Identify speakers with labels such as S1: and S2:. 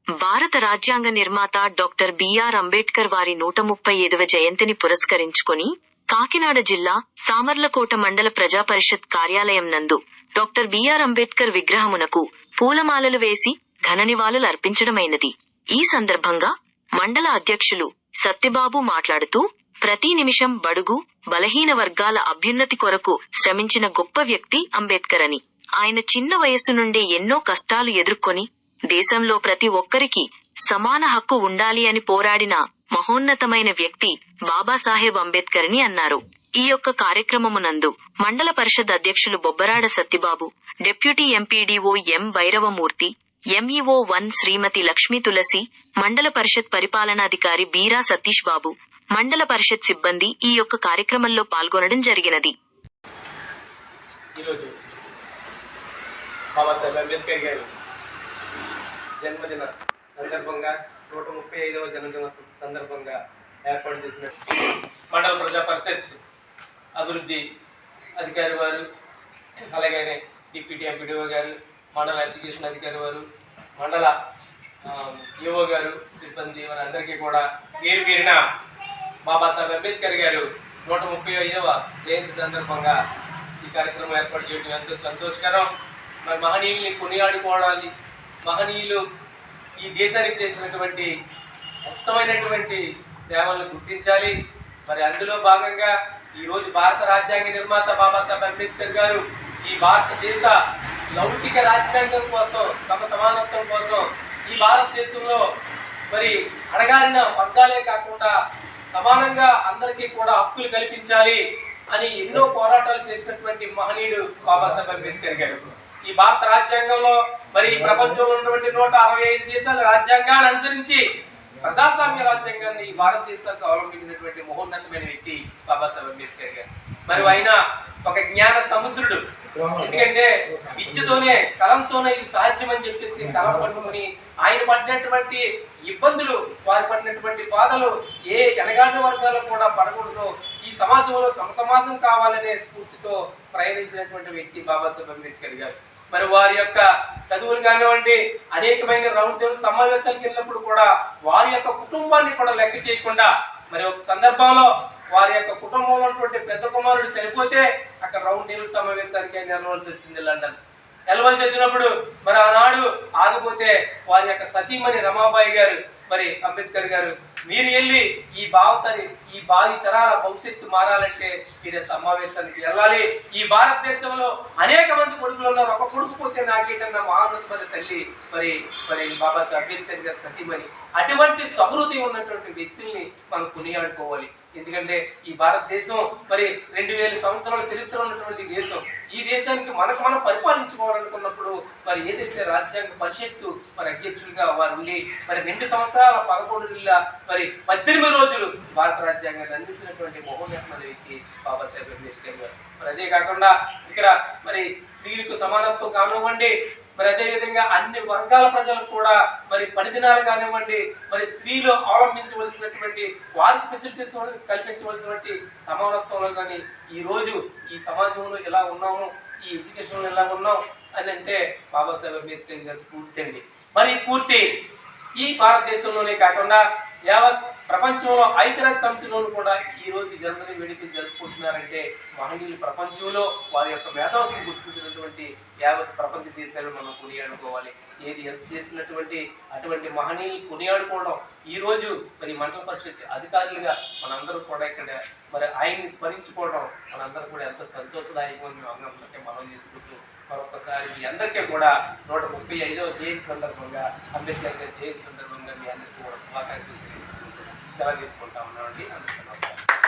S1: భారత రాజ్యాంగ నిర్మాత డాక్టర్ బిఆర్ అంబేడ్కర్ వారి 135వ జయంతిని పురస్కరించుకొని కాకినాడ జిల్లా సామర్లకోట మండల ప్రజాపరిషత్ కార్యాలయం నందు డాక్టర్ బిఆర్ అంబేడ్కర్ విగ్రహమునకు పూలమాలలు వేసి ఘననివాళులు అర్పించడమైనది. ఈ సందర్భంగా మండల అధ్యక్షులు సత్యబాబు మాట్లాడుతూ, ప్రతి నిమిషం బడుగు బలహీన వర్గాల అభ్యున్నతి కొరకు శ్రమించిన గొప్ప వ్యక్తి అంబేద్కర్ అని, ఆయన చిన్న వయస్సు నుండే ఎన్నో కష్టాలు ఎదుర్కొని దేశంలో ప్రతి ఒక్కరికి సమాన హక్కు ఉండాలి అని పోరాడిన మహోన్నతమైన వ్యక్తి బాబాసాహెబ్ అంబేద్కర్ అని అన్నారు. ఈ యొక్క కార్యక్రమమునందు మండల పరిషత్ అధ్యక్షులు బొబ్బరాడ సత్యబాబు, డిప్యూటీ ఎంపీడీఓ ఎం భైరవమూర్తి, ఎంఈఓ 1 శ్రీమతి లక్ష్మీ తులసి, మండల పరిషత్ పరిపాలనాధికారి బీరా సతీష్ బాబు, మండల పరిషత్ సిబ్బంది ఈ యొక్క కార్యక్రమంలో పాల్గొనడం జరిగినది.
S2: ఈరోజు బాబాసాహెబ్ అంబేద్కర్ గారి జన్మదిన సందర్భంగా 135వ జన్మదిన సందర్భంగా ఏర్పాటు చేసిన మండల ప్రజా పరిషత్ అభివృద్ధి అధికారి వారు, అలాగే డిప్యూటీ ఎంపీడీఓ గారు, మండల ఎడ్యుకేషన్ అధికారి వారు, మండల ఈఓ గారు, సిబ్బంది వారందరికీ కూడా పేరు పేరిన బాబాసాహెబ్ అంబేద్కర్ గారు 135వ జయంతి సందర్భంగా ఈ కార్యక్రమం ఏర్పాటు చేయడం ఎంతో సంతోషకరం. మరి మహనీయుల్ని కొనియాడుకోవడాలి, మహనీయులు ఈ దేశానికి చేసినటువంటి ఉత్తమైనటువంటి సేవలను గుర్తించాలి. మరి అందులో భాగంగా ఈరోజు భారత రాజ్యాంగ నిర్మాత బాబాసాహెబ్ అంబేద్కర్ గారు ఈ భారతదేశ లౌకిక రాజ్యాంగం కోసం, సమానత్వం కోసం ఈ భారతదేశంలో మరి అడగారిన వర్గాలే కాకుండా సమానంగా అందరికీ కూడా హక్కులు కల్పించాలి అని ఎన్నో పోరాటాలు చేసినటువంటి మహనీయుడు బాబాసాహెబ్ అంబేద్కర్ గారు. ఈ భారత రాజ్యాంగంలో మరి ప్రపంచంలో ఉన్నటువంటి 165 దేశాల రాజ్యాంగాన్ని అనుసరించి ప్రజాస్వామ్య రాజ్యాంగాన్ని ఈ భారతదేశానికి అవలంబించినటువంటి మహోన్నతమైన వ్యక్తి బాబాసాహెబ్ అంబేద్కర్ గారు. మరి ఆయన ఒక జ్ఞాన సముద్రుడు. ఎందుకంటే విద్యతోనే, కలంతోనే ఇది సాధ్యం అని చెప్పేసి కలం పట్టుకుని ఆయన పడినటువంటి ఇబ్బందులు, వారు పడినటువంటి బాధలు ఏ వెనగాడిన వర్గాలు కూడా పడకూడదు, ఈ సమాజంలో సమసమాజం కావాలనే స్ఫూర్తితో ప్రయాణించినటువంటి వ్యక్తి బాబాసాహెబ్ అంబేద్కర్ గారు. మరి వారి యొక్క చదువులు కానివ్వండి, అనేకమైన రౌండ్ టేబుల్ సమావేశాలకు వెళ్ళినప్పుడు కూడా వారి యొక్క కుటుంబాన్ని కూడా లెక్క చేయకుండా, మరి ఒక సందర్భంలో వారి యొక్క కుటుంబంలో ఉన్నటువంటి పెద్ద కుమారుడు చనిపోతే అక్కడ రౌండ్ టేబుల్ సమావేశానికి ఆయన వెళ్ళవలసి వచ్చింది లండన్. వెళ్ళవలసి వచ్చినప్పుడు మరి ఆనాడు ఆగిపోతే వారి యొక్క సతీమణి రమాబాయి గారు, మరి అంబేద్కర్ గారు, మీరు వెళ్ళి ఈ భావి తరాల భవిష్యత్తు మారాలంటే మీరు సమావేశానికి వెళ్ళాలి. ఈ భారతదేశంలో అనేక మంది కొడుకులు ఉన్నారు, ఒక కొడుకు పోతే నాకేటన్నా మహాన్నతమైన తల్లి మరి బాబాసాహెబ్ అంబేద్కర్ గారి సతీమణి. అటువంటి సహృదయం ఉన్నటువంటి వ్యక్తుల్ని మనం కొనియాడుకోవాలి. ఎందుకంటే ఈ భారతదేశం మరి 2000 సంవత్సరాల చరిత్ర ఉన్నటువంటి దేశం. ఈ దేశానికి మనం పరిపాలించుకోవాలనుకున్నప్పుడు మరి ఏదైతే రాజ్యాంగ పరిషత్తు మరి అధ్యక్షులుగా వారు ఉండి మరి 2 సంవత్సరాల 11 నెలల మరి 18 రోజులు భారత రాజ్యాంగాన్ని అందించినటువంటి మహోన్నతమైన వ్యక్తి బాబాసాహెబ్ అంబేద్కర్ గారు. మరి అదే కాకుండా ఇక్కడ మరి స్త్రీలకు సమానత్వం కానివ్వండి, మరి అదేవిధంగా అన్ని వర్గాల ప్రజలకు కూడా మరి పనిదినాలు కానివ్వండి, మరి స్త్రీలు అవలంబించవలసినటువంటి వారికి ఫెసిలిటీస్ కల్పించవలసినటువంటి సమానత్వంలో కానీ ఈ రోజు ఈ సమాజంలో ఎలా ఉన్నాము, ఈ ఎడ్యుకేషన్లో ఎలా ఉన్నాం అని అంటే బాబాసాహెబ్ అంబేద్కర్ గారి స్ఫూర్తి అండి. మరి ఈ స్ఫూర్తి ఈ భారతదేశంలోనే కాకుండా యావత్ ప్రపంచంలో ఐక్యరాజ్య సమితిలోనూ కూడా ఈ రోజు జన్మదిన వేడుకలు జరుపుకుంటున్నారంటే మహనీయులు ప్రపంచంలో వారి యొక్క మేధావులను గుర్తించినటువంటి యావత్ ప్రపంచ దేశాలను మనం కొనియాడుకోవాలి. ఏది చేసినటువంటి అటువంటి మహనీయులు కొనియాడుకోవడం ఈ రోజు మరి మండల పరిషత్ అధికారులుగా మనందరూ కూడా ఇక్కడ మరి ఆయన్ని స్మరించుకోవడం మనందరూ కూడా ఎంతో సంతోషదాయకమని మేము అందరికీ మనం చేసుకుంటూ మరొకసారి మీ అందరికీ కూడా 135వ జయంతి సందర్భంగా, అంబేద్కర్ గారి జయంతి సందర్భంగా మీ అందరికీ కూడా శుభాకాంక్షలు తెలియజేసుకుంటూ సెలవు తీసుకుంటా ఉన్నామండి. అందరికీ నమస్కారం.